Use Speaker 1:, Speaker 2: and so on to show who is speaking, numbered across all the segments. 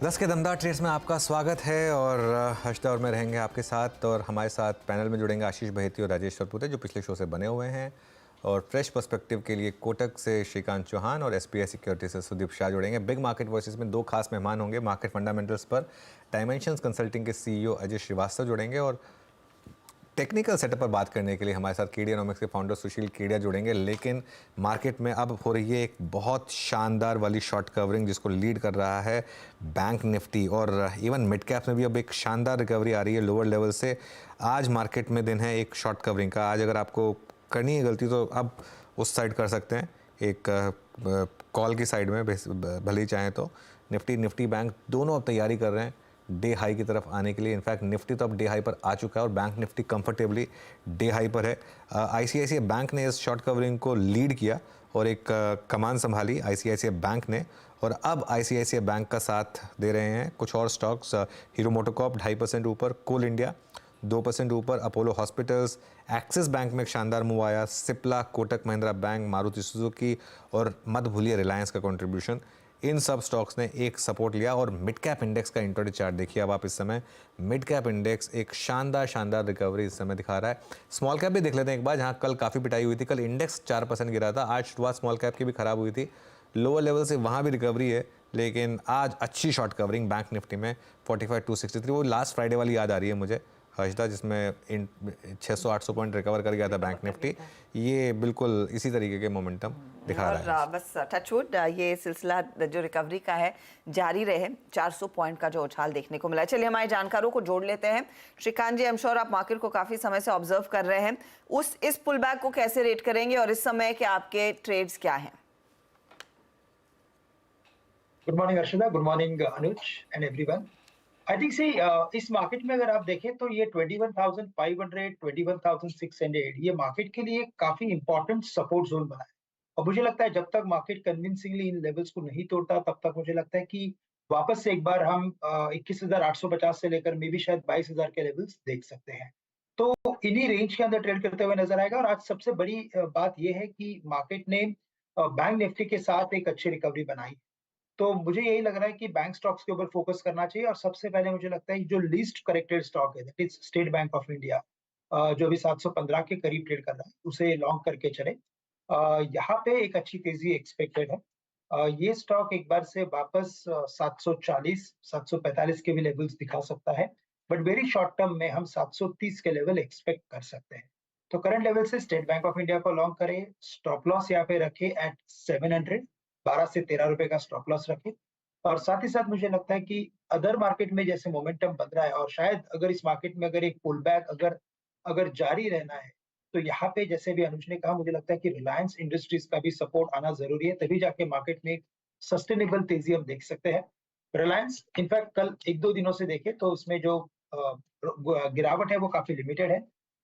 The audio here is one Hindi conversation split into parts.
Speaker 1: 10 के दमदार ट्रेड्स में आपका स्वागत है और हर्षदा और मैं रहेंगे आपके साथ और हमारे साथ पैनल में जुड़ेंगे आशीष बहेती और राजेश सरपुते जो पिछले शो से बने हुए हैं और फ्रेश पर्सपेक्टिव के लिए कोटक से श्रीकांत चौहान और एसपीआई सिक्योरिटी से सुदीप शाह जुड़ेंगे। बिग मार्केट वॉइसेस में दो खास मेहमान होंगे। मार्केट फंडामेंटल्स पर डायमेंशंस कंसल्टिंग के सीईओ अजय श्रीवास्तव जुड़ेंगे और टेक्निकल सेटअप पर बात करने के लिए हमारे साथ केडियानॉमिक्स के फाउंडर सुशील केडिया जुड़ेंगे। लेकिन मार्केट में अब हो रही है एक बहुत शानदार वाली शॉर्ट कवरिंग जिसको लीड कर रहा है बैंक निफ्टी और इवन मिड कैप्स में भी अब एक शानदार रिकवरी आ रही है लोअर लेवल से। आज मार्केट में दिन है एक शॉर्ट कवरिंग का। आज अगर आपको करनी है गलती तो अब उस साइड कर सकते हैं, एक कॉल की साइड में भले ही चाहें तो। निफ्टी बैंक दोनों अब तैयारी कर रहे हैं डे हाई की तरफ आने के लिए। इनफैक्ट निफ्टी तो अब डे हाई पर आ चुका है और bank Nifty comfortably day high पर है। आईसीआईसीआई बैंक ने इस शॉर्ट कवरिंग को लीड किया और एक कमान संभाली आईसीआईसीआई बैंक ने और अब आईसीआईसीआई बैंक का साथ दे रहे हैं कुछ और स्टॉक्स। हीरो मोटोकॉर्प 2.5% ऊपर, कोल इंडिया 2% ऊपर, अपोलो हॉस्पिटल्स, एक्सिस बैंक में एक शानदार मूव आया, सिप्ला, कोटक महिंद्रा बैंक, मारुति सुजुकी और मत भूलिए रिलायंस का कंट्रीब्यूशन। इन सब स्टॉक्स ने एक सपोर्ट लिया और मिड कैप इंडेक्स का इंट्राडे चार्ट देखिए अब आप इस समय। मिड कैप इंडेक्स एक शानदार रिकवरी इस समय दिखा रहा है। स्मॉल कैप भी देख लेते हैं एक बार, जहां कल काफ़ी पिटाई हुई थी। कल इंडेक्स 4% गिरा था, आज शुरुआत स्मॉल कैप की भी खराब हुई थी। लोअर लेवल से वहाँ भी रिकवरी है, लेकिन आज अच्छी शॉर्ट कवरिंग बैंक निफ्टी में 45,263। वो लास्ट फ्राइडे वाली याद आ रही है मुझे हर्षदा, जिसमें 600-800 पॉइंट रिकवर कर गया था बैंक निफ्टी। ये बिल्कुल इसी तरीके के मोमेंटम दिखा रहा है।
Speaker 2: बस टचवुड ये सिलसिला जो रिकवरी का है जारी रहे। 400 पॉइंट का जो उछाल देखने को मिला। चलिए हमारे जानकारों को जोड़ लेते हैं। श्रीकांत जी, आई एम श्योर आप मार्केट को काफी समय से ऑब्जर्व कर रहे हैं, इस पुल बैक को कैसे रेट करेंगे और इस समय के आपके ट्रेड्स क्या हैं?
Speaker 3: Good morning Arshada, good morning Anuj and everyone. I think see इस मार्केट में अगर आप देखें तो ये 21,500, 21,600 ये मार्केट के लिए काफी इंपॉर्टेंट सपोर्ट जोन बना है। और मुझे लगता है जब तक मार्केट कन्विंसिंगली इन लेवल्स को नहीं तोड़ता तब तक मुझे लगता है कि वापस से एक बार हम 21,850 से लेकर मे भी शायद 22,000 के लेवल्स देख सकते हैं। तो इन्हीं रेंज के अंदर ट्रेड करते हुए नजर आएगा। और आज सबसे बड़ी बात यह है कि मार्केट ने बैंक निफ्टी के साथ एक अच्छी रिकवरी बनाई। तो मुझे यही लग रहा है कि बैंक स्टॉक्स के ऊपर फोकस करना चाहिए। और सबसे पहले मुझे लगता है जो लीस्ट करेक्टेड स्टॉक है that is state bank of India, जो अभी 715 के करीब ट्रेड कर रहा है, उसे लॉन्ग करके चले। यहाँ पे एक अच्छी तेजी एक्सपेक्टेड है। ये स्टॉक एक बार से वापस 740 745 के भी लेवल्स दिखा सकता है, बट वेरी शॉर्ट टर्म में हम 730 के लेवल एक्सपेक्ट कर सकते हैं। तो करंट लेवल से स्टेट बैंक ऑफ इंडिया को लॉन्ग करें, स्टॉप लॉस यहाँ पे रखे एट 700, 12 से 13 रुपए का स्टॉप लॉस रखे। और साथ ही साथ मुझे लगता है कि अदर मार्केट में जैसे मोमेंटम बन रहा है और शायद अगर इस मार्केट में अगर एक पुल बैक अगर जारी रहना है तो यहाँ पे जैसे भी अनुज ने कहा, मुझे लगता है कि रिलायंस इंडस्ट्रीज का भी सपोर्ट आना जरूरी है, तभी जाके मार्केट में सस्टेनेबल तेजी हम देख सकते हैं। रिलायंस इनफैक्ट कल एक दो दिनों से देखे तो उसमें जो गिरावट है वो काफी लिमिटेड है।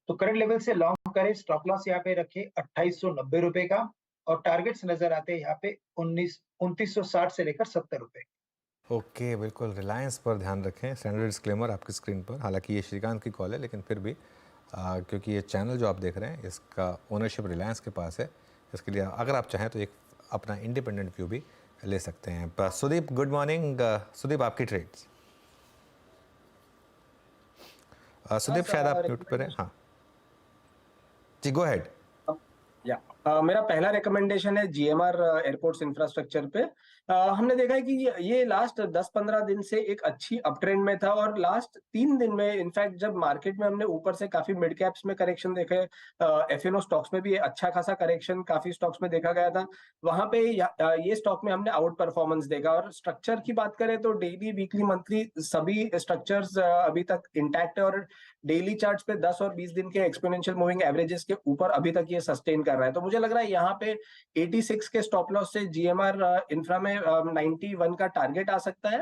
Speaker 3: तो करंट लेवल से लॉन्ग करें, स्टॉप लॉस यहाँ पे रखे 2890 रुपए का और टारगेट्स नजर आते हैं यहाँ पे 2960 से लेकर 70 रुपए।
Speaker 1: ओके, बिल्कुल रिलायंस पर ध्यान रखें। स्टैंडर्ड डिस्क्लेमर आपकी स्क्रीन पर, हालांकि ये श्रीकांत की कॉल है लेकिन फिर भी क्योंकि ये चैनल जो आप देख रहे हैं इसका ओनरशिप रिलायंस के पास है, इसके लिए अगर आप चाहें तो एक अपना इंडिपेंडेंट व्यू भी ले सकते हैं। Sudeep, good morning. सुदीप, आपकी ट्रेड्स। सुदीप शायद आप म्यूट पर हैं। हाँ जी, गो अहेड।
Speaker 4: मेरा पहला रिकमेंडेशन है जीएमआर एयरपोर्ट्स इंफ्रास्ट्रक्चर पे। हमने देखा है कि ये लास्ट 10-15 दिन से एक अच्छी अप ट्रेंड में था और लास्ट 3 दिन में इनफैक्ट जब मार्केट में हमने ऊपर से काफी मिड कैप्स में करेक्शन देखे, एफएनओ स्टॉक्स में भी अच्छा खासा करेक्शन काफी स्टॉक्स में देखा गया था, वहां पे ये स्टॉक में हमने आउट परफॉर्मेंस देखा। और स्ट्रक्चर की बात करें तो डेली, वीकली, मंथली सभी स्ट्रक्चर्स अभी तक इंटैक्ट है और डेली चार्ट्स पे 10 और 20 दिन के एक्सपोनेंशियल मूविंग एवरेजेस के ऊपर अभी तक ये सस्टेन कर रहा है। तो मुझे लग रहा है यहाँ पे 86 के स्टॉप लॉस से जीएमआर इंफ्रा में 91 का टारगेट आ सकता है।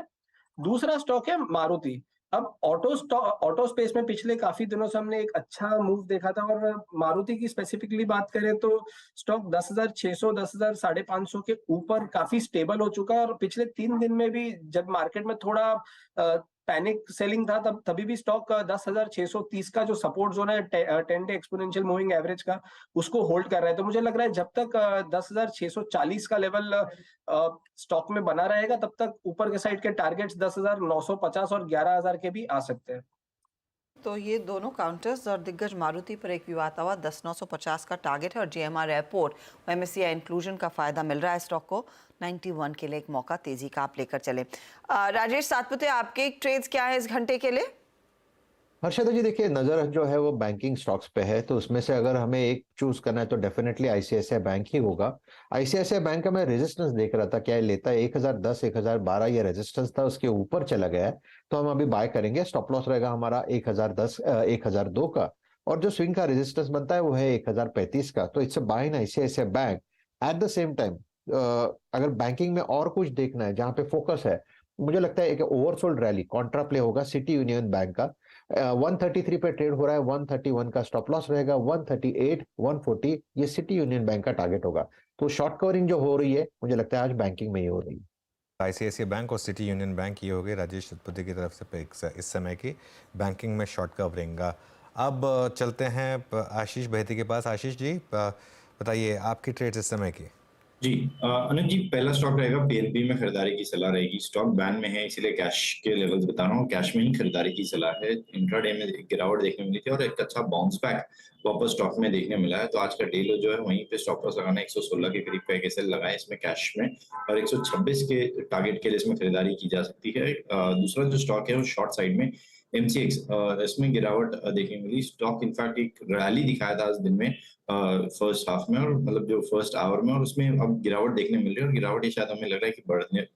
Speaker 4: दूसरा स्टॉक है मारुति। अब ऑटो स्पेस में पिछले काफी दिनों से हमने एक अच्छा मूव देखा था और मारुति की स्पेसिफिकली बात करें तो स्टॉक 10,600, 10,550 के ऊपर काफी स्टेबल हो चुका है। और पिछले 3 दिन में भी जब मार्केट में थोड़ा पैनिक सेलिंग था तभी भी स्टॉक 10,630 का जो सपोर्ट जोन है 10 डे एक्सपोनेंशियल मूविंग एवरेज का, उसको होल्ड कर रहा है। तो मुझे लग रहा है जब तक 10,640 का लेवल स्टॉक में बना रहेगा, तब तक ऊपर के साइड के टारगेट्स 10,950 और 11,000 के भी आ सकते हैं।
Speaker 2: तो ये दोनों काउंटर्स और दिग्गज मारुति पर एक व्यू आता हुआ 10,950 का टारगेट है और जीएमआर एयरपोर्ट MSCI इंक्लूजन का फायदा मिल रहा है स्टॉक को 91 के लिए एक मौका तेजी का आप लेकर चले। राजेश सातपुते, आपके ट्रेड्स क्या है इस घंटे के लिए?
Speaker 5: हर्षदा जी, देखिए, नजर जो है वो बैंकिंग स्टॉक्स पे है, तो उसमें से अगर हमें एक चूज करना है तो डेफिनेटली आईसीआईसीआई बैंक ही होगा। आईसीआईसीआई बैंक का मैं रेजिस्टेंस देख रहा था, क्या ये लेता है 1010 1012, ये रेजिस्टेंस था, उसके ऊपर चला गया है तो हम अभी बाय करेंगे। स्टॉप लॉस रहेगा हमारा 1010 1002 का, और जो स्विंग का रेजिस्टेंस बनता है वो है 1035 का। तो it's a buy in ICICI bank. At the same time अगर बैंकिंग में और कुछ देखना है जहां पे फोकस है, मुझे लगता है एक ओवरसोल्ड रैली कॉन्ट्रा प्ले होगा सिटी यूनियन बैंक का। 133 पे ट्रेड हो रहा है, 131 का स्टॉप लॉस रहेगा, 138 140 ये सिटी यूनियन बैंक का टारगेट होगा। तो शॉर्ट कवरिंग जो हो रही है मुझे लगता है आज बैंकिंग में ही हो रही है।
Speaker 1: आईसीआईसीआई बैंक और सिटी यूनियन बैंक ये हो गए राजेश सतपथी की तरफ से पिक्स इस समय की बैंकिंग में शॉर्ट कवरिंग का। अब चलते हैं आशीष बहेती के पास। आशीष जी, बताइए आपकी ट्रेड्स इस समय की।
Speaker 6: जी अनुज जी, पहला स्टॉक रहेगा पीएनबी में खरीदारी की सलाह रहेगी। स्टॉक बैन में है, इसीलिए कैश के लेवल्स बता रहा हूँ, कैश में ही खरीदारी की सलाह है। इंट्राडे में गिरावट देखने मिली थी और एक अच्छा बाउंस बैक वापस स्टॉक में देखने मिला है। तो आज का डे लो जो है वहीं पे स्टॉप लॉस लगाना 116 के करीब का एक एसएल लगाए इसमें कैश में, और 126 के टारगेट के लिए इसमें खरीदारी की जा सकती है। दूसरा जो स्टॉक है वो शॉर्ट साइड में एमसीएक्स, इसमें गिरावट देखने मिली। स्टॉक इनफैक्ट एक रैली दिखाया था आज दिन में फर्स्ट हाफ में, और मतलब जो फर्स्ट आवर में, और उसमें अब गिरावट देखने मिल रही है। और गिरावट ये शायद हमें लग रहा है कि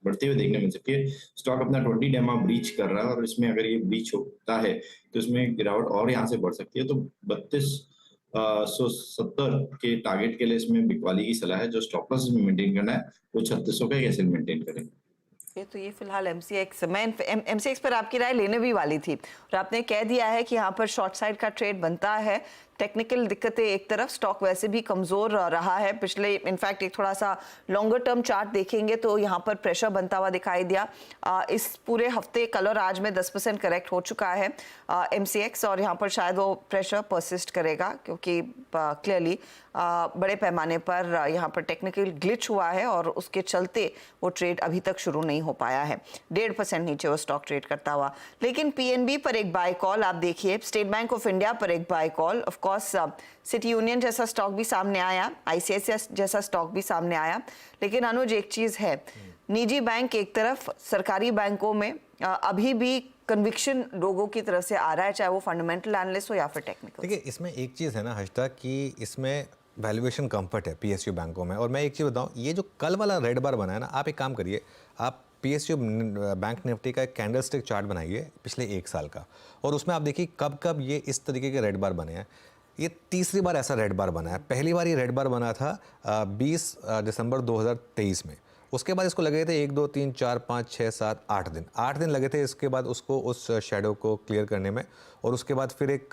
Speaker 6: बढ़ते हुए देखने मिल सकती है। स्टॉक अपना 20 डेमा ब्रीच कर रहा है, और इसमें अगर ये ब्रीच होता है तो इसमें गिरावट और यहाँ से बढ़ सकती है। तो 3270 के टारगेट के लिए इसमें बिकवाली की सलाह है। जो स्टॉप लॉस मेंटेन करना है वो 3600 का एक एसएल मेंटेन करें।
Speaker 2: तो ये फिलहाल MCX, मैं MCX पर आपकी राय लेने भी वाली थी और आपने कह दिया है कि यहाँ पर शॉर्ट साइड का ट्रेड बनता है। टेक्निकल दिक्कतें एक तरफ, स्टॉक वैसे भी कमजोर रहा है पिछले, इनफैक्ट एक थोड़ा सा लॉन्गर टर्म चार्ट देखेंगे तो यहाँ पर प्रेशर बनता हुआ दिखाई दिया। इस पूरे हफ्ते कल और आज में 10% करेक्ट हो चुका है MCX, और यहाँ पर शायद वो प्रेशर परसिस्ट करेगा क्योंकि क्लियरली बड़े पैमाने पर यहाँ पर टेक्निकल ग्लिच हुआ है और उसके चलते वो ट्रेड अभी तक शुरू नहीं हो पाया है। 1.5% नीचे वो स्टॉक ट्रेड करता हुआ। लेकिन पीएनबी पर एक बाय कॉल आप देखिए, स्टेट बैंक ऑफ इंडिया पर एक buy call, of course city union जैसा स्टॉक भी सामने आया, आईसीआईसीआई जैसा स्टॉक भी सामने आया। लेकिन अनुज, एक चीज है, निजी बैंक एक तरफ, सरकारी बैंकों में अभी भी कन्विक्शन लोगों की तरफ से आ रहा है, चाहे वो फंडामेंटल एनालिस्ट हो या फिर टेक्निकल।
Speaker 1: देखिए, इसमें एक चीज़ है ना हर्षदा, कि इसमें वैल्यूएशन कंफर्ट है पीएसयू बैंकों में। और मैं एक चीज़ बताऊं, ये जो कल वाला रेड बार बना है ना, आप एक काम करिए, आप पीएसयू बैंक निफ्टी का एक कैंडलस्टिक चार्ट बनाइए पिछले 1 साल का, और उसमें आप देखिए कब कब ये इस तरीके के रेड बार बने हैं। ये तीसरी बार ऐसा रेड बार बना है। पहली बार ये रेड बार बना था 20 दिसंबर 2023 में। उसके बाद इसको लगे थे 1 2 3 4 5 6 7 8 दिन लगे थे इसके बाद उसको उस शेडो को क्लियर करने में। और उसके बाद फिर एक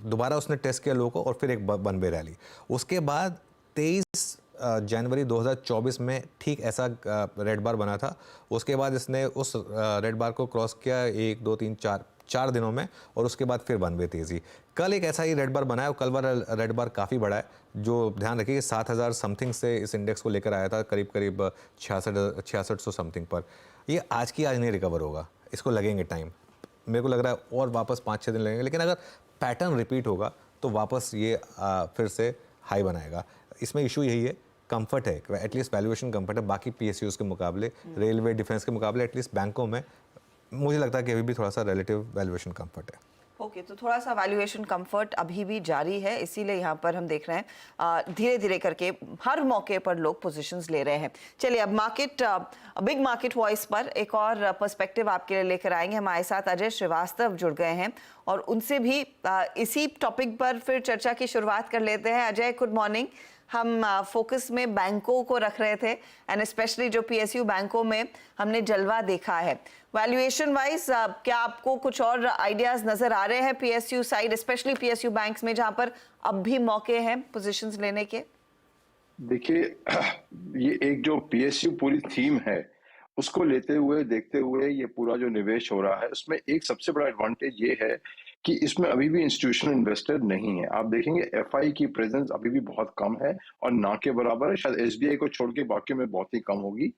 Speaker 1: दोबारा उसने टेस्ट किया लो को, और फिर एक वन वे रैली। उसके बाद 23 जनवरी 2024 में ठीक ऐसा रेड बार बना था। उसके बाद इसने उस रेड बार को क्रॉस किया 1 2 3 4 दिनों में, और उसके बाद फिर वन वे तेजी। कल एक ऐसा ही रेड बार बनाया, और कल वाला रेड बार काफ़ी बड़ा है, जो ध्यान रखिए 7000 समथिंग से इस इंडेक्स को लेकर आया था, करीब 6600 समथिंग पर। ये आज नहीं रिकवर होगा, इसको लगेंगे टाइम। मेरे को लग रहा है और वापस 5-6 दिन लगेंगे, लेकिन अगर पैटर्न रिपीट होगा तो वापस ये फिर से हाई बनाएगा। इसमें इशू यही है, कंफर्ट है, एटलीस्ट वैल्यूएशन कंफर्ट है बाकी पीएसयूज के मुकाबले, रेलवे डिफेंस के मुकाबले। एटलीस्ट बैंकों में मुझे लगता है कि अभी भी थोड़ा सा रिलेटिव वैल्यूएशन कंफर्ट है।
Speaker 2: ओके, तो थोड़ा सा वैल्यूएशन कंफर्ट अभी भी जारी है, इसीलिए यहाँ पर हम देख रहे हैं धीरे धीरे करके हर मौके पर लोग पोजीशंस ले रहे हैं। चलिए अब मार्केट, बिग मार्केट वॉइस पर एक और पर्सपेक्टिव आपके लिए लेकर आएंगे। हमारे साथ अजय श्रीवास्तव जुड़ गए हैं और उनसे भी इसी टॉपिक पर फिर चर्चा की शुरुआत कर लेते हैं। Ajay, good morning. हम फोकस में बैंकों को रख रहे थे, एंड स्पेशली जो पीएसयू बैंकों में हमने जलवा देखा है। वैल्यूएशन वाइज क्या आपको कुछ और आइडियाज नजर आ रहे हैं PSU side, specially PSU banks में, जहां पर अब भी मौके हैं पोजीशंस लेने के?
Speaker 7: देखिए, ये एक जो पीएसयू पूरी थीम है उसको लेते हुए देखते हुए ये पूरा जो निवेश हो रहा है उसमें एक सबसे बड़ा एडवांटेज ये है कि इसमें अभी भी इंस्टीट्यूशनल इन्वेस्टर नहीं है। आप देखेंगे एफआई की प्रेजेंस अभी भी बहुत कम है और ना के बराबर है, शायद एसबीआई को छोड़ के बाकी में बहुत ही कम होगी।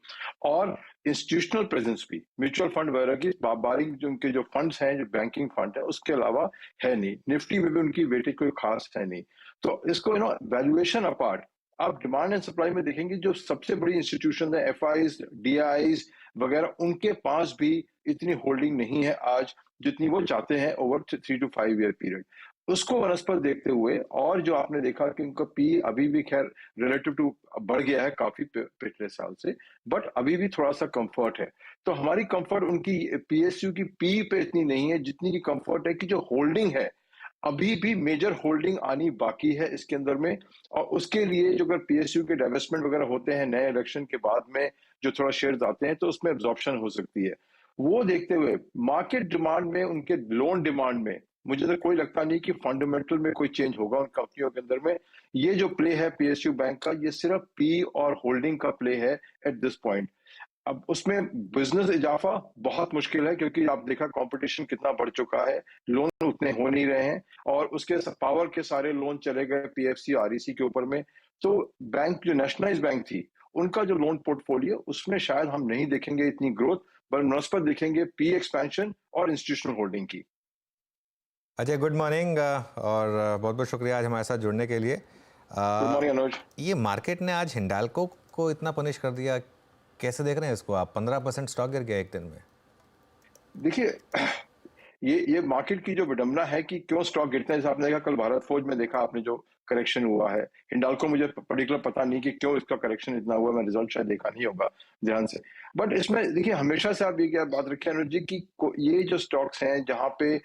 Speaker 7: और इंस्टीट्यूशनल प्रेजेंस भी म्यूचुअल फंड वगैरह की बारिंग जो उनके जो फंड्स हैं, जो बैंकिंग फंड है, उसके अलावा है नहीं। निफ्टी में भी उनकी वेटेज कोई खास है नहीं। तो इसको वैल्यूएशन अपार्ट आप डिमांड एंड सप्लाई में देखेंगे जो सबसे बड़ी इंस्टीट्यूशन है एफआईज, डीआईज वगैरह, उनके पास भी इतनी होल्डिंग नहीं है आज जितनी वो चाहते हैं ओवर 3 to 5 ईयर पीरियड। उसको वनस्पत देखते हुए और जो आपने देखा कि उनका पी अभी भी खैर रिलेटिव टू बढ़ गया है काफी पिछले साल से, बट अभी भी थोड़ा सा कंफर्ट है। तो हमारी कंफर्ट उनकी पीएसयू की पी पे इतनी नहीं है जितनी की कंफर्ट है कि जो होल्डिंग है अभी भी मेजर होल्डिंग आनी बाकी है इसके अंदर में। और उसके लिए जो अगर पीएसयू के डाइवेस्टमेंट वगैरह होते हैं नए इलेक्शन के बाद में, जो थोड़ा शेयर्स आते हैं, तो उसमें एब्जॉर्प्शन हो सकती है। वो देखते हुए मार्केट डिमांड में, उनके लोन डिमांड में मुझे तो कोई लगता नहीं कि फंडामेंटल में कोई चेंज होगा उन कंपनियों के अंदर में। ये जो प्ले है पीएसयू बैंक का, ये सिर्फ पी और होल्डिंग का प्ले है एट दिस पॉइंट। अब उसमें बिजनेस इजाफा बहुत मुश्किल है क्योंकि आप देखा कंपटीशन कितना बढ़ चुका है, लोन उतने हो नहीं रहे हैं और उसके पावर के सारे लोन चले गए पीएफसी आरईसी के ऊपर में। तो बैंक जो नेशनलाइज बैंक थी उनका जो लोन पोर्टफोलियो, उसमें शायद हम नहीं देखेंगे इतनी ग्रोथ, पर नस्बत देखेंगे पी एक्सपेंशन और इंस्टीट्यूशनल होल्डिंग की।
Speaker 1: अजय, गुड मॉर्निंग और बहुत बहुत शुक्रिया आज हमारे साथ जुड़ने के लिए।
Speaker 7: गुड मॉर्निंग अनुज।
Speaker 1: ये मार्केट ने आज हिंडाल्को को इतना पनिश कर दिया, कैसे देख रहे हैं इसको आप? 15% स्टॉक गिर गया एक दिन में।
Speaker 7: देखिए ये मार्केट की जो विडंबना है कि क्यों स्टॉक गिरते हैं। जैसे आपने देखा कल भारत फोर्ज में देखा आपने जो करेक्शन हुआ है, हिंडाल्को मुझे पर्टिकुलर पता नहीं कि क्यों इसका करेक्शन इतना हुआ, मैं रिजल्ट शायद देखा नहीं होगा ध्यान से। बट इसमें देखिए हमेशा से आप ये क्या बात रखिए अनुज जी की ये जो स्टॉक्स हैं जहां पे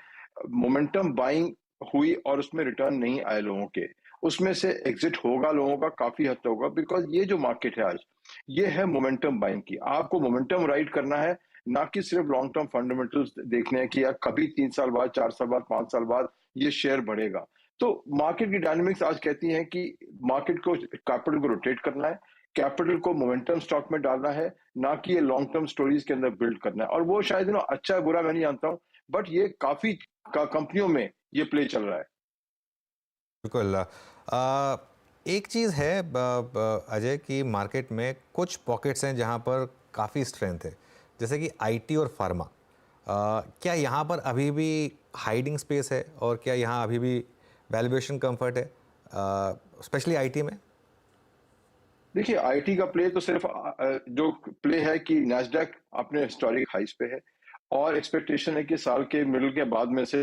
Speaker 7: मोमेंटम बाइंग हुई और उसमें रिटर्न नहीं आए लोगों के, उसमें से एग्जिट होगा लोगों का काफी हद तक होगा। बिकॉज ये जो मार्केट है आज, ये है मोमेंटम बाइंग की। आपको मोमेंटम राइड करना है, ना कि सिर्फ लॉन्ग टर्म फंडामेंटल्स देखने हैं कि यार कभी 3 साल बाद, 4 साल बाद, 5 साल बाद ये शेयर बढ़ेगा। तो मार्केट की डायनेमिक्स आज कहती हैं कि मार्केट को कैपिटल को रोटेट करना है, कैपिटल को मोमेंटम स्टॉक में डालना है, ना कि ये लॉन्ग टर्म स्टोरीज के अंदर बिल्ड करना है। और वो शायद अच्छा है बुरा मैं नहीं जानता हूँ, बट ये काफी कंपनियों में ये प्ले चल रहा है।
Speaker 1: बिल्कुल। एक चीज़ है अजय कि मार्केट में कुछ पॉकेट्स हैं जहां पर काफ़ी स्ट्रेंथ है, जैसे कि आईटी और फार्मा। क्या यहाँ पर अभी भी हाइडिंग स्पेस है और क्या यहाँ अभी भी वैल्यूएशन कंफर्ट है, स्पेशली आईटी में?
Speaker 7: देखिए आईटी का प्ले तो सिर्फ जो प्ले है कि नैस्डैक अपने हिस्टोरिक हाइस पे है और एक्सपेक्टेशन है कि साल के मिडिल के बाद में से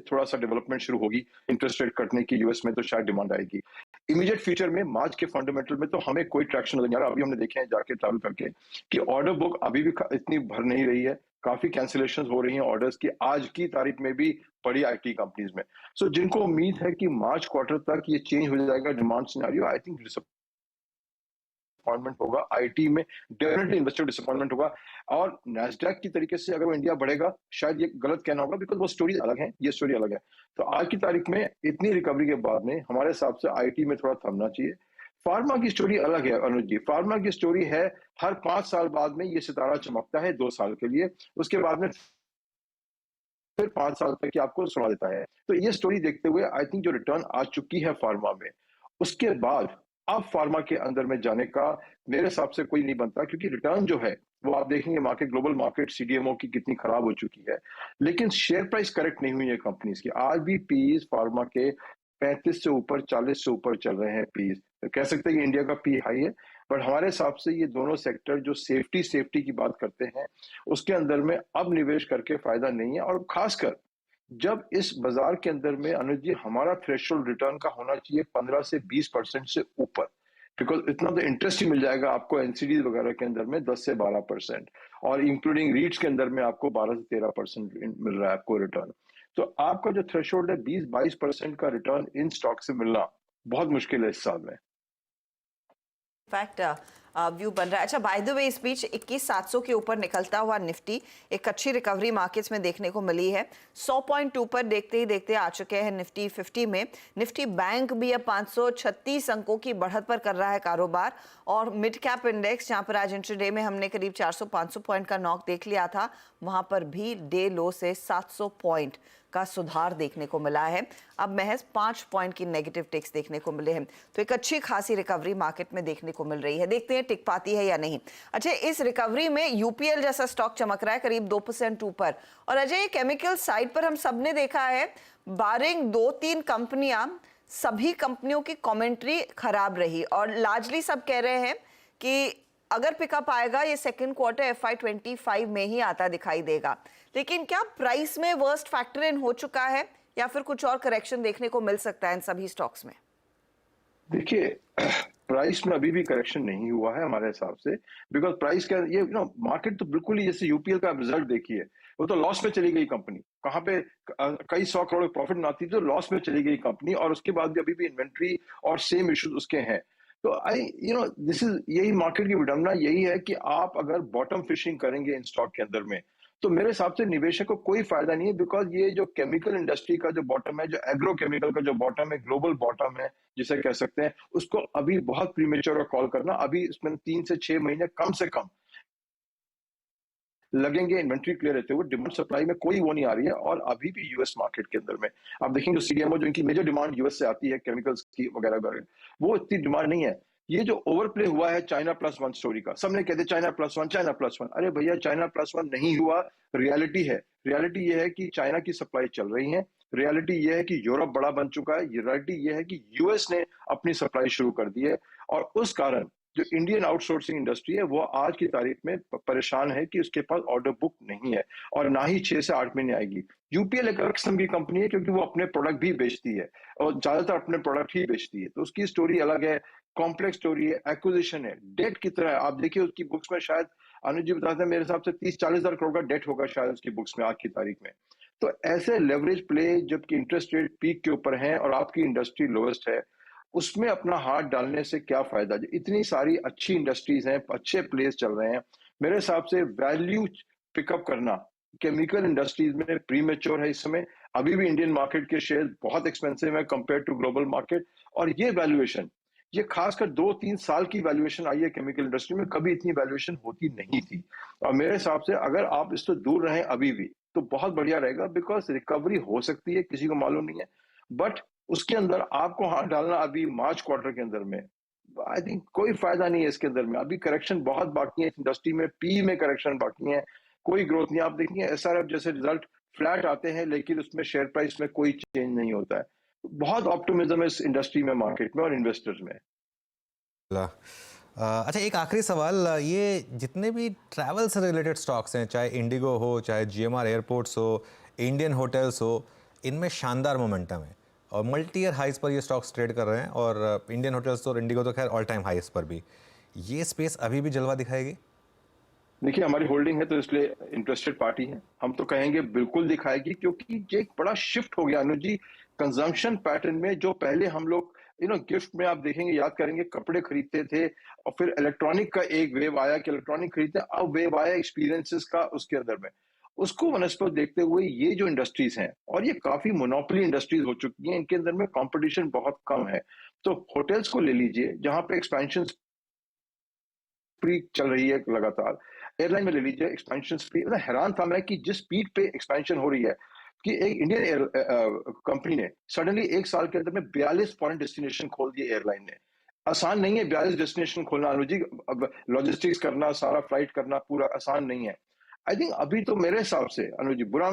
Speaker 7: थोड़ा सा डेवलपमेंट शुरू होगी इंटरेस्ट रेट कटने की यूएस में, तो शायद डिमांड आएगी। इमीडिएट फ्यूचर में मार्च के फंडामेंटल में तो हमें कोई ट्रैक्शन नहीं आ रहा। अभी हमने देखे हैं जाके ट्रैवल करके कि ऑर्डर बुक अभी भी इतनी भर नहीं रही है, काफी कैंसिलेशंस हो रही हैं ऑर्डर्स की आज की तारीख में भी बड़ी आईटी कंपनीज में। सो जिनको उम्मीद है कि मार्च क्वार्टर तक ये चेंज हो जाएगा demand scenario, I think disappointment होगा आईटी में, डेफिनेटली इन्वेस्टर डिसअपॉइंटमेंट होगा। और नैस्डैक की तरीके से अगर वो इंडिया बढ़ेगा, शायद ये गलत कहना होगा बिकॉज वो स्टोरी अलग है, ये स्टोरी अलग है। तो आज की तारीख में इतनी रिकवरी के बाद में हमारे हिसाब से आईटी में थोड़ा थमना चाहिए। फार्मा की स्टोरी अलग है अनुज जी। फार्मा की स्टोरी है हर 5 साल बाद में ये सितारा चमकता है 2 साल के लिए, उसके बाद में फिर 5 साल तक आपको सुना देता है। तो ये स्टोरी देखते हुए आई थिंक जो रिटर्न आ चुकी है फार्मा में, उसके बाद अब फार्मा के अंदर में जाने का मेरे हिसाब से कोई नहीं बनता, क्योंकि रिटर्न जो है वो आप देखेंगे मार्केट, ग्लोबल मार्केट सीडीएमओ की कितनी खराब हो चुकी है, लेकिन शेयर प्राइस करेक्ट नहीं हुई है कंपनीज की। आज भी पीईज फार्मा के 35 से ऊपर, 40 से ऊपर चल रहे हैं पीईज। तो कह सकते हैं कि इंडिया का पी हाई है, बट हमारे हिसाब से ये दोनों सेक्टर जो सेफ्टी की बात करते हैं उसके अंदर में अब निवेश करके फायदा नहीं है। और खासकर जब इस बाजार के अंदर में अनुज जी हमारा थ्रेशोल्ड रिटर्न का होना चाहिए 15 से 20% से ऊपर, बिकॉज इतना तो इंटरेस्ट ही मिल जाएगा आपको एनसीडी वगैरह के अंदर में 10 से 12%, और इंक्लूडिंग रीट्स के अंदर में आपको 12 से 13% मिल रहा है आपको रिटर्न। तो आपका जो थ्रेशोल्ड है 20-22% का रिटर्न इन स्टॉक से मिलना बहुत मुश्किल है इस साल में।
Speaker 2: फैक्ट व्यू बन रहा है। अच्छा, बाय द वे इस बीच 21,700 के ऊपर निकलता हुआ निफ्टी, एक अच्छी रिकवरी मार्केट्स में देखने को मिली है। 100 पॉइंट ऊपर देखते ही देखते आ चुके हैं निफ्टी 50 में। निफ्टी बैंक भी अब 536 अंकों की बढ़त पर कर रहा है कारोबार। और मिड कैप इंडेक्स, जहां पर आज इंट्राडे में हमने करीब 400-500 पॉइंट का नॉक देख लिया था, वहां पर भी डे लो से 700 पॉइंट का सुधार देखने को मिला है। अब महज 5 पॉइंट की नेगेटिव टिक्स देखने को मिले हैं। तो एक अच्छी खासी रिकवरी मार्केट में देखने को मिल रही है। देखते हैं टिक पाती है या नहीं। अच्छा, इस रिकवरी में यूपीएल जैसा स्टॉक चमक रहा है करीब 2% ऊपर। और अजय, केमिकल साइड पर हम सबने देखा है, बारिंग 2-3 कंपनियां, सभी कंपनियों की कमेंट्री खराब रही और लार्जली सब कह रहे हैं कि अगर पिकअप आएगा ये सेकंड क्वार्टर FY25 में ही आता दिखाई देगा। लेकिन क्या प्राइस में वर्स्ट फैक्टर इन हो चुका है या फिर कुछ और करेक्शन देखने को मिल सकता है इन सभी स्टॉक्स में?
Speaker 7: देखिए, प्राइस में अभी भी करेक्शन नहीं हुआ है हमारे हिसाब से, बिकॉज प्राइस का ये मार्केट तो बिल्कुल ही, जैसे यूपीएल का रिजल्ट देखिए, वो तो लॉस में चली गई कंपनी। कहाँ पे कई 100 करोड़ प्रॉफिट में आती थी, तो लॉस में चली गई कंपनी, और उसके बाद भी अभी भी इन्वेंट्री और सेम इश्यूज उसके हैं। तो दिस इज, यही मार्केट की विडंबना यही है कि आप अगर बॉटम फिशिंग करेंगे इन स्टॉक के अंदर में, तो मेरे हिसाब से निवेशक को कोई फायदा नहीं है, बिकॉज ये जो केमिकल इंडस्ट्री का जो बॉटम है, जो एग्रो केमिकल का जो बॉटम है, ग्लोबल बॉटम है जिसे कह सकते हैं, उसको अभी बहुत प्रीमेच्योर कॉल करना। अभी इसमें 3 से 6 महीने कम से कम लगेंगे इन्वेंट्री क्लियर रहते हुए। डिमांड सप्लाई में कोई वो नहीं आ रही है, और अभी भी यूएस मार्केट के अंदर में आप देखेंगे जो सीडीएमओ, जो इनकी मेजर डिमांड यूएस से आती है केमिकल्स की वगैरह वगैरह, वो इतनी डिमांड नहीं है। ये जो ओवरप्ले हुआ है चाइना प्लस वन स्टोरी का, सबने कहते China plus one, China plus one. अरे भैया, चाइना प्लस वन नहीं हुआ। रियलिटी है, रियलिटी ये है कि चाइना की सप्लाई चल रही है। रियलिटी ये है कि यूरोप बड़ा बन चुका है। रियलिटी ये है कि यूएस ने अपनी सप्लाई शुरू कर दी है, और उस कारण जो इंडियन आउटसोर्सिंग इंडस्ट्री है वो आज की तारीख में परेशान है कि उसके पास ऑर्डर बुक नहीं है, और ना ही 6 से 8 महीने आएगी। यूपीएल एक अलग किस्म की कंपनी है, क्योंकि वो अपने प्रोडक्ट भी बेचती है, और ज्यादातर अपने प्रोडक्ट ही बेचती है, तो उसकी स्टोरी अलग है, कॉम्प्लेक्स स्टोरी है, एक्विजिशन है, डेट की तरह है। आप देखिए उसकी बुक्स में शायद अनुज जी बताते हैं, मेरे हिसाब से 30-40 हजार करोड़ का डेट होगा शायद उसकी बुक्स में आज की तारीख में। तो ऐसे लेवरेज प्ले, जबकि इंटरेस्ट रेट पीक के ऊपर है और आपकी इंडस्ट्री लोएस्ट है, उसमें अपना हाथ डालने से क्या फायदा? इतनी सारी अच्छी इंडस्ट्रीज हैं, अच्छे प्लेस चल रहे हैं। मेरे हिसाब से वैल्यू पिकअप करना केमिकल इंडस्ट्रीज में प्रीमेच्योर है इस समय। अभी भी इंडियन मार्केट के शेयर बहुत एक्सपेंसिव है कंपेयर टू ग्लोबल मार्केट, और ये वैल्यूएशन, ये खासकर 2-3 साल की वैल्यूएशन आई है केमिकल इंडस्ट्री में, कभी इतनी वैल्यूएशन होती नहीं थी। और मेरे हिसाब से अगर आप इससे दूर रहें अभी भी, तो बहुत बढ़िया रहेगा, बिकॉज रिकवरी हो सकती है, किसी को मालूम नहीं है, बट उसके अंदर आपको हाथ डालना अभी मार्च क्वार्टर के अंदर में, आई थिंक कोई फायदा नहीं है इसके अंदर में। अभी करेक्शन बहुत बाकी है इस इंडस्ट्री में, पी में करेक्शन बाकी है, कोई ग्रोथ नहीं। आप देखेंगे एसआरएफ जैसे रिजल्ट फ्लैट आते हैं, लेकिन उसमें शेयर प्राइस में कोई चेंज नहीं होता है। बहुत ऑप्टिमिज्म है इस इंडस्ट्री में, मार्केट में और इन्वेस्टर्स में।
Speaker 1: अच्छा, एक आखिरी सवाल, ये जितने भी ट्रैवल से रिलेटेड स्टॉक्स हैं, चाहे इंडिगो हो, चाहे जीएमआर एयरपोर्ट्स हो, इंडियन होटल्स हो, इनमें शानदार मोमेंटम है और मल्टी ईयर हाइस पर ये स्टॉक्स ट्रेड कर रहे हैं, और इंडियन होटल्स और इंडिगो तो खैर ऑल टाइम हाइस पर भी। ये स्पेस अभी भी जलवा दिखाएगी?
Speaker 7: देखिए, हमारी होल्डिंग है तो इसलिए इंटरेस्टेड पार्टी है, हम तो कहेंगे बिल्कुल दिखाएगी, क्योंकि ये एक बड़ा शिफ्ट हो गया अनुज जी कंजम्पशन पैटर्न में। जो पहले हम लोग गिफ्ट में आप देखेंगे, याद करेंगे, कपड़े खरीदते थे, और फिर इलेक्ट्रॉनिक का एक वेव आया कि इलेक्ट्रॉनिक खरीदते, अब वेव आया एक्सपीरियंसेस का उसके अंदर में। उसको वनस्पत देखते हुए ये जो इंडस्ट्रीज हैं, और ये काफी मोनोपोली इंडस्ट्रीज हो चुकी हैं, इनके अंदर में कंपटीशन बहुत कम है। तो होटल्स को ले लीजिए, जहां पे एक्सपेंशन चल रही है लगातार। एयरलाइन में ले लीजिए, एक्सपेंशन स्पीड, हैरान था मैं कि जिस स्पीड पे एक्सपेंशन हो रही है, कि एक इंडियन एयर कंपनी ने सडनली 1 साल के अंदर में 42 फॉरेन डेस्टिनेशन खोल दिए एयरलाइन ने। आसान नहीं है 42 डेस्टिनेशन खोलना अनुज जी, लॉजिस्टिक्स करना, सारा फ्लाइट करना, पूरा आसान नहीं है। आई थिंक अभी तो मेरे हिसाब से अनुज जी बुरा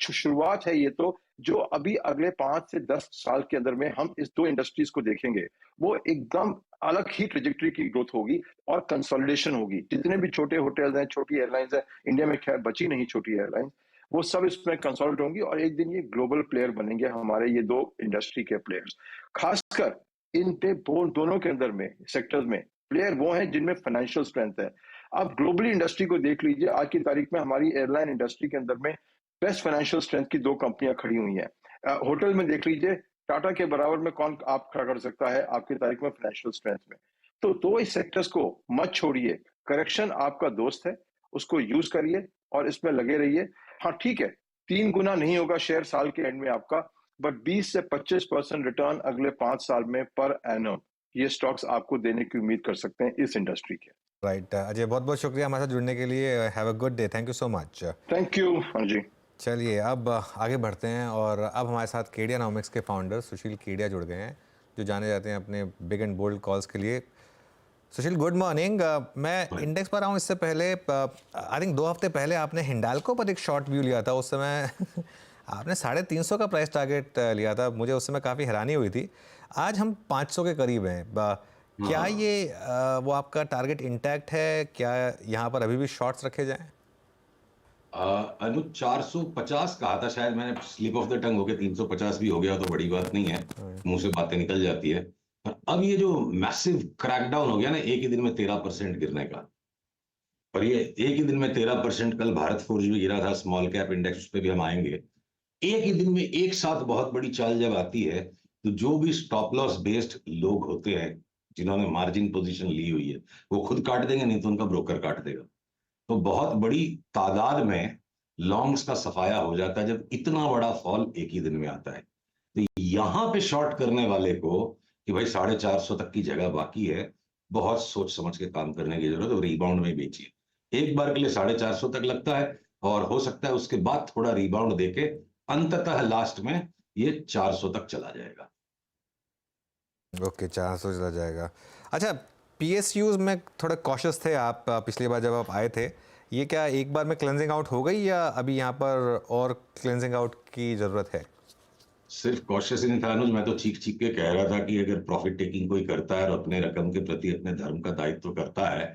Speaker 7: शुरुआत है ये तो, जो अभी अगले 5 से 10 साल के अंदर में हम इस 2 इंडस्ट्रीज को देखेंगे, वो एकदम अलग ही ट्रेजेक्टरी की ग्रोथ होगी और कंसोलिडेशन होगी। जितने भी छोटे होटल्स हैं, छोटी एयरलाइंस हैं, इंडिया में खैर बची नहीं छोटी एयरलाइंस, वो सब इसमें कंसोलिडेट होंगी, और एक दिन ये ग्लोबल प्लेयर बनेंगे हमारे ये 2 इंडस्ट्री के प्लेयर्स। खासकर इन पे दोनों के अंदर में सेक्टर्स में प्लेयर वो हैं जिनमें फाइनेंशियल स्ट्रेंथ है। आप ग्लोबली इंडस्ट्री को देख लीजिए, आज की तारीख में हमारी एयरलाइन इंडस्ट्री के अंदर में बेस्ट फाइनेंशियल स्ट्रेंथ की 2 कंपनियां खड़ी हुई हैं। होटल में देख लीजिए, टाटा के बराबर में कौन आप खड़ा कर सकता है आपकी तारीख में फाइनेंशियल स्ट्रेंथ में। तो इस सेक्टर्स को मत छोड़िए, करेक्शन आपका दोस्त है, उसको यूज करिए और इसमें लगे रहिए। हाँ ठीक है, 3 गुना नहीं होगा शेयर साल के एंड में आपका, बट 20 से 25% रिटर्न अगले 5 साल में पर एनम ये स्टॉक्स आपको देने की उम्मीद कर सकते हैं इस इंडस्ट्री के।
Speaker 1: राइट अजय, बहुत बहुत शुक्रिया हमारे साथ जुड़ने के लिए। Have a good day, thank you so much.
Speaker 7: Thank you. हाँ जी,
Speaker 1: चलिए अब आगे बढ़ते हैं और अब हमारे साथ केडियानॉमिक्स के फाउंडर सुशील केडिया जुड़ गए हैं, जो जाने जाते हैं अपने बिग एंड बोल्ड कॉल्स के लिए। सुशील, गुड मॉर्निंग। मैं इंडेक्स पर आऊँ इससे पहले आई थिंक 2 हफ्ते पहले आपने हिंडाल्को पर एक शॉर्ट व्यू लिया था। उस समय आपने 350 का प्राइस टारगेट लिया था, मुझे उस समय काफ़ी हैरानी हुई थी। आज हम 500 के करीब हैं। क्या ये वो आपका टारगेट इंटैक्ट है? क्या यहाँ पर अभी भी शॉर्ट्स रखे जाएं?
Speaker 8: अनुज 450 कहा था, शायद मैंने स्लिप ऑफ द टंग होके 350 भी हो गया तो बड़ी बात नहीं है, मुंह से बातें निकल जाती है। पर अब ये जो मैसिव क्रैकडाउन हो गया ना एक ही दिन में 13% गिरने का, और ये एक ही दिन में 13%, कल भारत फोर्ज भी गिरा था, स्मॉल कैप इंडेक्स, उस पर भी हम आएंगे। एक ही दिन में एक साथ बहुत बड़ी चाल जब आती है तो जो भी स्टॉप लॉस बेस्ड लोग होते हैं जिन्होंने मार्जिन पोजीशन ली हुई है वो खुद काट देंगे, नहीं तो उनका ब्रोकर काट देगा। तो बहुत बड़ी तादाद में लॉन्ग्स का सफाया हो जाता है जब इतना बड़ा फॉल एक ही दिन में आता है। तो यहां पे शॉर्ट करने वाले को कि भाई 450 तक की जगह बाकी है, बहुत सोच समझ के काम करने की जरूरत है। रिबाउंड में बेचिए, एक बार के लिए 450 तक लगता है और हो सकता है उसके बाद थोड़ा रिबाउंड देके अंततः लास्ट में ये 400 तक चला जाएगा।
Speaker 1: ओके, 400 चला जाएगा। अच्छा, पीएसयूज में थोड़ा कॉशियस थे आप पिछली बार जब आप आए थे। ये क्या एक बार में क्लेंजिंग आउट हो गई या अभी यहाँ पर और क्लेंजिंग आउट की ज़रूरत है?
Speaker 8: सिर्फ कॉशियस ही नहीं था अनुज, मैं तो चीख चीख के कह रहा था कि अगर प्रॉफिट टेकिंग कोई करता है और अपने रकम के प्रति अपने धर्म का दायित्व करता है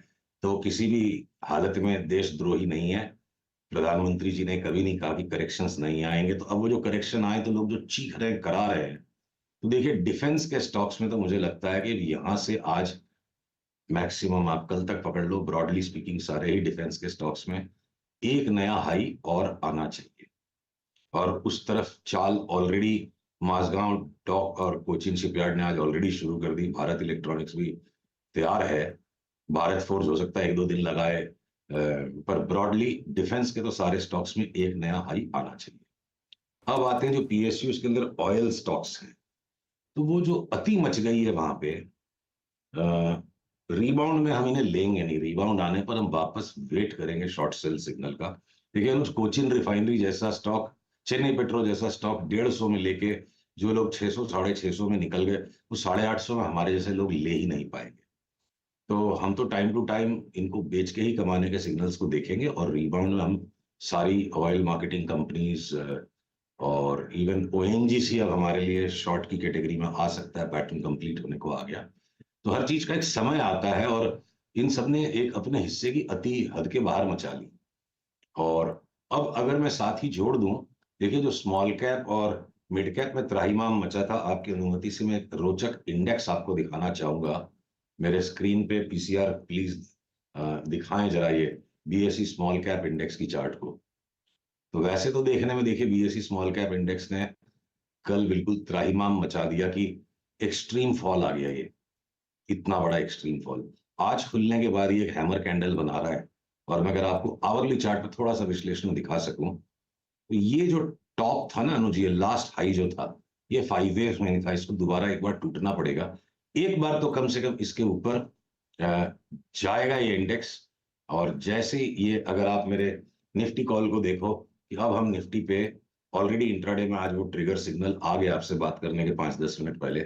Speaker 8: तो किसी भी हालत में देशद्रोही नहीं है। प्रधानमंत्री जी ने कभी नहीं कहा कि करेक्शंस नहीं आएंगे, तो अब वो जो करेक्शन आए तो लोग जो चीख रहे हैं, करा रहे हैं। तो देखिए डिफेंस के स्टॉक्स में तो मुझे लगता है कि यहां से आज मैक्सिमम आप कल तक पकड़ लो, ब्रॉडली स्पीकिंग सारे ही डिफेंस के स्टॉक्स में एक नया हाई और आना चाहिए। और उस तरफ चाल ऑलरेडी माजगांव डॉक और कोचिन शिपयार्ड ने आज ऑलरेडी शुरू कर दी। भारत इलेक्ट्रॉनिक्स भी तैयार है, भारत फोर्स हो सकता है 1-2 दिन लगाए, पर ब्रॉडली डिफेंस के तो सारे स्टॉक्स में एक नया हाई आना चाहिए। अब आते हैं जो पीएसयू के अंदर ऑयल स्टॉक्स हैं, तो वो जो अति मच गई है वहां पे, रिबाउंड में हम इन्हें लेंगे नहीं। रिबाउंड आने पर हम वापस वेट करेंगे शॉर्ट सेल सिग्नल का। देखिए उस कोचिन रिफाइनरी जैसा स्टॉक, चेन्नई पेट्रो जैसा स्टॉक 150 में लेके जो लोग 600 650 में निकल गए, वो 850 में हमारे जैसे लोग ले ही नहीं पाएंगे। तो हम तो टाइम टू टाइम इनको बेच के ही कमाने के सिग्नल्स को देखेंगे, और रिबाउंड में हम सारी ऑयल मार्केटिंग कंपनीज और इवन ओएनजीसी अब हमारे लिए शॉर्ट की कैटेगरी में आ सकता है, पैटर्न कंप्लीट होने को आ गया। तो हर चीज का एक समय आता है और इन सब ने एक अपने हिस्से की अति हद के बाहर मचा ली। और अब अगर मैं साथ ही जोड़ दूं, देखिए जो स्मॉल कैप और मिड कैप में त्राहिमाम मचा था, आपकी अनुमति से मैं एक रोचक इंडेक्स आपको दिखाना चाहूंगा। मेरे स्क्रीन पे पीसीआर प्लीज दिखाएं जरा ये बीएसई स्मॉल कैप इंडेक्स की चार्ट को। तो वैसे तो देखने में देखिए बीएसई स्मॉल कैप इंडेक्स ने कल बिल्कुल त्राहिमाम मचा दिया कि एक्सट्रीम फॉल आ गया, ये इतना बड़ा एक्सट्रीम फॉल। आज खुलने के बाद ये एक हैमर कैंडल बना रहा है, और मैं अगर आपको आवरली चार्ट पे थोड़ा सा विश्लेषण दिखा सकूं तो ये जो टॉप था ना अनुज, ये लास्ट हाई जो था ये 5 वेव्स में नहीं था, इसको दोबारा एक बार टूटना पड़ेगा। एक बार तो कम से कम इसके ऊपर जाएगा ये इंडेक्स। और जैसे ये अगर आप मेरे निफ्टी कॉल को देखो कि अब हम निफ्टी पे ऑलरेडी इंट्राडे में आज वो ट्रिगर सिग्नल आ गया आपसे बात करने के 5-10 मिनट पहले।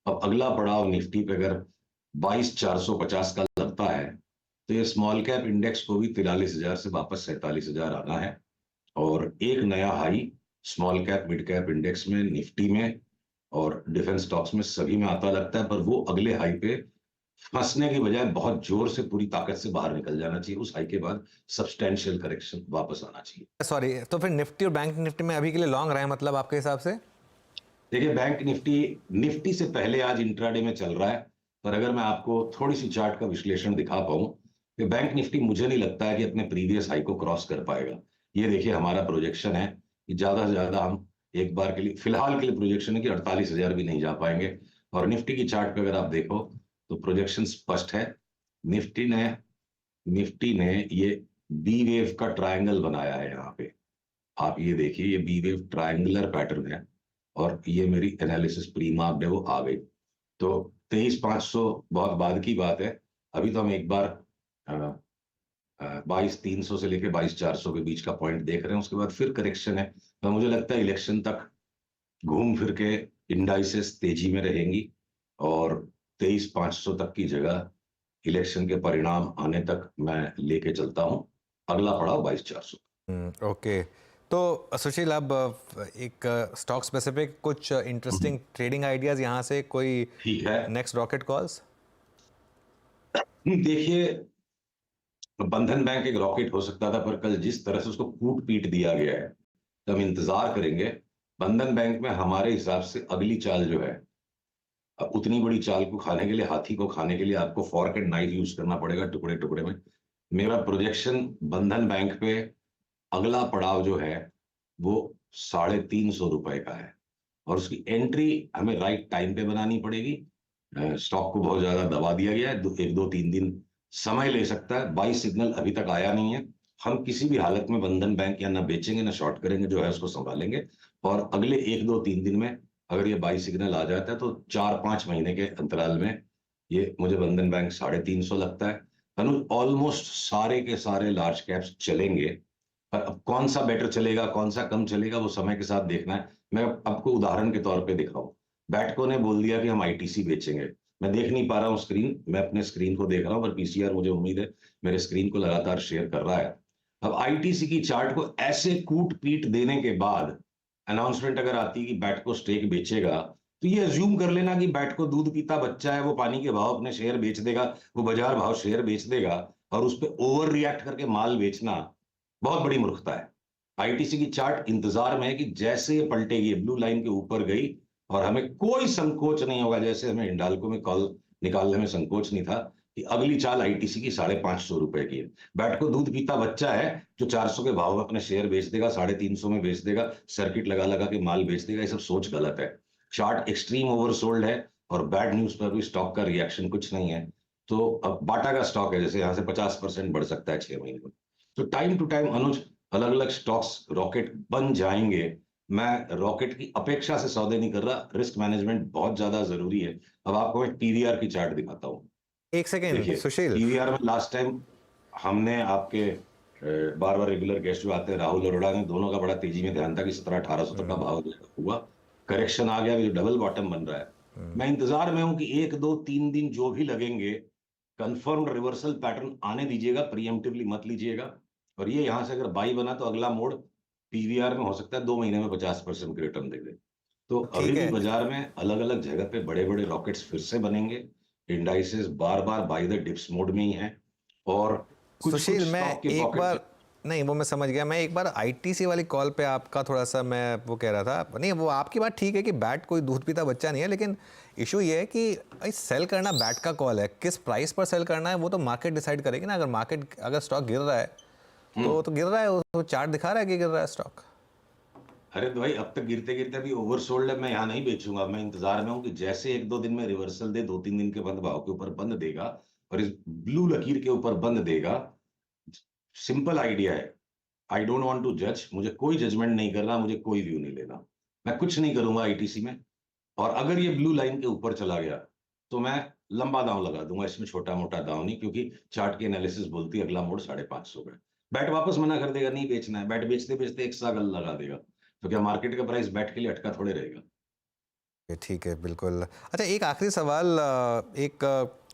Speaker 8: अब अगला पड़ाव निफ्टी पे अगर 22,450 का लगता है तो ये स्मॉल कैप इंडेक्स को भी 43,000 से वापस 47,000 आना है, और एक नया high small cap mid cap index में, निफ्टी में और डिफेंस स्टॉक्स में सभी में आता लगता है। पर वो अगले हाई पे फंसने की बजाय बहुत जोर से पूरी ताकत से बाहर निकल जाना चाहिए। उस हाई के बाद सब्सटेंशियल करेक्शन वापस आना चाहिए।
Speaker 1: सॉरी, तो फिर निफ्टी और बैंक निफ्टी में अभी के लिए लॉन्ग रहे मतलब आपके हिसाब से?
Speaker 8: देखिए बैंक निफ्टी से पहले आज इंट्राडे में चल रहा है, पर अगर मैं आपको थोड़ी सी चार्ट का विश्लेषण दिखा पाऊं कि बैंक निफ्टी मुझे नहीं लगता है कि अपने प्रीवियस हाई को क्रॉस कर पाएगा। ये देखिए हमारा प्रोजेक्शन है कि ज्यादा से ज्यादा हम एक बार के लिए, फिलहाल के लिए प्रोजेक्शन है कि 48,000 भी नहीं जा पाएंगे। और निफ्टी की चार्ट पे अगर आप देखो तो प्रोजेक्शन स्पष्ट है। निफ्टी ने ये बी वेव का ट्रायंगल बनाया है। यहाँ पे आप ये देखिए, ये बी वेव ट्रायंगुलर पैटर्न है और ये मेरी एनालिसिस प्री मार्क्ड है, वो आ गई। तो 23,500 बहुत बाद की बात है। अभी तो हम एक बार 22,300 से लेके 22,400 के बीच का पॉइंट देख रहे हैं, उसके बाद फिर करेक्शन है। तो मुझे लगता है इलेक्शन तक घूम फिर के इंडाइसेस तेजी में रहेंगी और 23,500 तक की जगह इलेक्शन के परिणाम आने तक मैं लेके चलता हूं। अगला पड़ाव 22,400।
Speaker 1: ओके, तो सुशील, अब एक स्टॉक स्पेसिफिक कुछ इंटरेस्टिंग ट्रेडिंग आइडियाज यहाँ से, कोई
Speaker 8: ठीक है।
Speaker 1: Next rocket calls?
Speaker 8: देखिए, बंधन बैंक एक रॉकेट हो सकता था, पर कल जिस तरह से उसको कूट पीट दिया गया है, तो हम इंतजार करेंगे। बंधन बैंक में हमारे हिसाब से अगली चाल जो है, उतनी बड़ी चाल को खाने के लिए, हाथी को खाने के लिए आपको फॉर्क एंड नाइफ यूज करना पड़ेगा, टुकड़े टुकड़े में। मेरा प्रोजेक्शन बंधन बैंक पे अगला पड़ाव जो है वो 350 रुपए का है और उसकी एंट्री हमें राइट टाइम पे बनानी पड़ेगी। स्टॉक को बहुत ज्यादा दबा दिया गया है, 1-2-3 दिन समय ले सकता है। बाई सिग्नल अभी तक आया नहीं है। हम किसी भी हालत में बंधन बैंक या ना बेचेंगे ना शॉर्ट करेंगे, जो है उसको संभालेंगे और अगले 1-2-3 दिन में अगर ये बाई सिग्नल आ जाता है तो 4-5 महीने के अंतराल में ये मुझे बंधन बैंक 350 लगता है। अनुज, ऑलमोस्ट सारे के सारे लार्ज कैप्स चलेंगे, पर अब कौन सा बेटर चलेगा, कौन सा कम चलेगा, वो समय के साथ देखना है। मैं आपको उदाहरण के तौर पे दिखाऊं, बैटको ने बोल दिया कि हम आईटीसी बेचेंगे। मैं देख नहीं पा रहा हूँ स्क्रीन, मैं अपने स्क्रीन को देख रहा हूँ, पर पीसीआर मुझे उम्मीद है मेरे स्क्रीन को लगातार शेयर कर रहा है। अब आईटीसी की चार्ट को ऐसे कूट पीट देने के बाद अनाउंसमेंट अगर आती है कि बैटको स्टेक बेचेगा, तो ये अज्यूम कर लेना कि बैटको दूध पीता बच्चा है, वो पानी के भाव अपने शेयर बेच देगा, वो बाजार भाव शेयर बेच देगा और उस पर ओवर रिएक्ट करके माल बेचना बहुत बड़ी मूर्खता है। आईटीसी की चार्ट इंतजार में है कि जैसे ये पलटेगी, ब्लू लाइन के ऊपर गई और हमें कोई संकोच नहीं होगा, जैसे हमें हिंडाल्को में कॉल निकालने में संकोच नहीं था, कि अगली चाल आईटीसी की 550 रुपए की है। बैटको दूध पीता बच्चा है जो 400 के भाव में अपने शेयर बेच देगा, 350 में बेच देगा, सर्किट लगा लगा के माल बेच देगा। ये सब सोच गलत है। चार्ट एक्सट्रीम ओवरसोल्ड है और बैड न्यूज पर भी स्टॉक का रिएक्शन कुछ नहीं है। तो अब बाटा का स्टॉक है, जैसे यहां से 50% बढ़ सकता है 6 महीने में। तो टाइम टू टाइम अनुज, अलग अलग स्टॉक्स रॉकेट बन जाएंगे। मैं रॉकेट की अपेक्षा से सौदे नहीं कर रहा, रिस्क मैनेजमेंट बहुत ज्यादा जरूरी है। अब आपको मैं टीवीआर की चार्ट दिखाता हूँ।
Speaker 1: एक सेकेंड सुशील,
Speaker 8: टीवीआर में लास्ट टाइम हमने आपके बार बार रेगुलर गेस्ट जो आते हैं राहुल अरोड़ा ने, दोनों का बड़ा तेजी में ध्यान था कि 1700-1800 तक का भाव हुआ, करेक्शन आ गया, जो डबल बॉटम बन रहा है। मैं इंतजार में हूं कि 1-2-3 दिन जो भी लगेंगे, कंफर्म्ड रिवर्सल पैटर्न आने दीजिएगा, प्रीएम्प्टिवली मत लीजिएगा। और ये यहां से अगर बाई बना तो अगला मोड़ पीवीआर में हो सकता है 2 महीने में 50% के रिटर्न दे दे। तो अभी भी बाजार में अलग अलग जगह पे बड़े बड़े रॉकेट्स फिर से बनेंगे। Indices bar bar by the dips mode में ही है और
Speaker 1: सुशील, मैं एक बार नहीं, वो मैं समझ गया। मैं एक बार आईटीसी वाली कॉल पे आपका थोड़ा सा मैं वो कह रहा था, नहीं वो आपकी बात ठीक है कि बैट कोई दूध पीता बच्चा नहीं है, लेकिन इशू ये है कि सेल करना बैट का कॉल है, किस प्राइस पर सेल करना है वो तो मार्केट डिसाइड करेगी ना। अगर स्टॉक गिर रहा है तो गिर रहा है, वो चार्ट दिखा रहा है कि गिर रहा है स्टॉक।
Speaker 8: अरे भाई, अब तक गिरते गिरते भी ओवरसोल्ड है, मैं यहाँ नहीं बेचूंगा। मैं इंतजार में हूँ कि जैसे 1-2 दिन में रिवर्सल दे, 2-3 दिन के बंद भाव के ऊपर बंद देगा और इस ब्लू लकीर के ऊपर बंद देगा। सिंपल आइडिया है, आई डोंट वांट टू जज, मुझे कोई जजमेंट नहीं करना, मुझे कोई व्यू नहीं लेना, मैं कुछ नहीं करूंगा आईटीसी में। और अगर ये ब्लू लाइन के ऊपर चला गया तो मैं लंबा दांव लगा दूंगा, इसमें छोटा मोटा दांव नहीं, क्योंकि चार्ट की एनालिसिस बोलती है अगला मोड़ 550 का। बैट वापस मना कर देगा, नहीं बेचना है। बैट बेचते बेचते एक सागल लगा देगा, तो क्या मार्केट का प्राइस बैट के लिए अटका थोड़े रहेगा।
Speaker 1: ठीक है, बिल्कुल। अच्छा, एक आखिरी सवाल,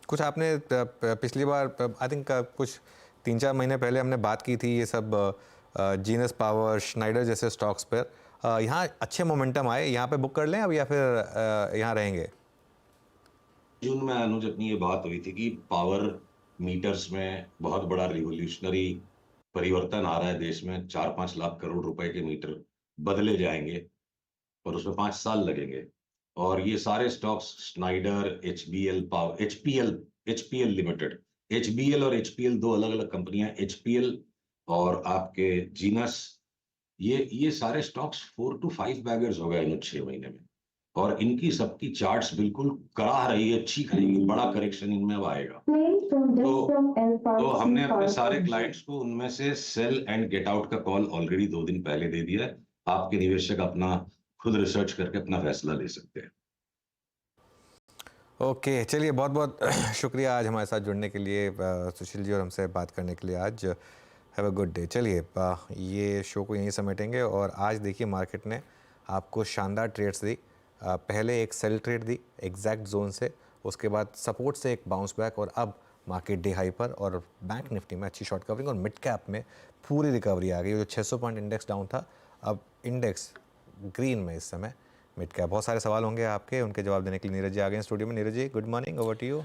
Speaker 1: कुछ आपने पिछली बार आई थिंक कुछ 3-4 महीने पहले हमने बात की थी ये सब जीनस पावर, श्नाइडर जैसे स्टॉक्स पर, यहाँ अच्छे मोमेंटम आए, यहाँ पे बुक कर लें अब या फिर यहाँ रहेंगे?
Speaker 8: जून में अनुज अपनी ये बात हुई थी कि पावर मीटर्स में बहुत बड़ा रिवोल्यूशनरी परिवर्तन आ रहा है देश में। 4-5 लाख करोड़ रुपए के मीटर बदले जाएंगे और उसमें 5 साल लगेंगे। और ये सारे stocks Schneider, HPL limited, HBL और एचपीएल दो अलग अलग कंपनियां, एचपीएल और आपके जीनस, ये सारे स्टॉक्स 4 to 5 बैगर्स हो गए इन 6 महीने में। और इनकी सबकी चार्ट्स बिल्कुल कराह रही है, चीख रही है, बड़ा करेक्शन इनमें अब आएगा। तो हमने अपने सारे क्लाइंट्स को उनमें से सेल एंड गेट आउट का कॉल ऑलरेडी 2 दिन पहले दे दिया है। आपके निवेशक अपना खुद रिसर्च करके अपना फैसला ले सकते हैं।
Speaker 1: ओके, चलिए बहुत बहुत शुक्रिया आज हमारे साथ जुड़ने के लिए सुशील जी, और हमसे बात करने के लिए आज। Have a good day. चलिए ये शो को यहीं समेटेंगे। और आज देखिए मार्केट ने आपको शानदार ट्रेड्स दी। पहले एक cell trade the exact zone से, उसके बाद सपोर्ट से एक बाउंस बैक, और अब मार्केट डे हाई पर। और बैंक निफ्टी में अच्छी शॉर्ट कवरिंग, और मिड कैप में पूरी रिकवरी आ गई। जो 600 पॉइंट इंडेक्स डाउन था, अब इंडेक्स ग्रीन में इस समय मिड कैप। बहुत सारे सवाल होंगे आपके, उनके जवाब देने के लिए नीरज जी आ गए हैं स्टूडियो में। Neeraj ji, good morning, over to you.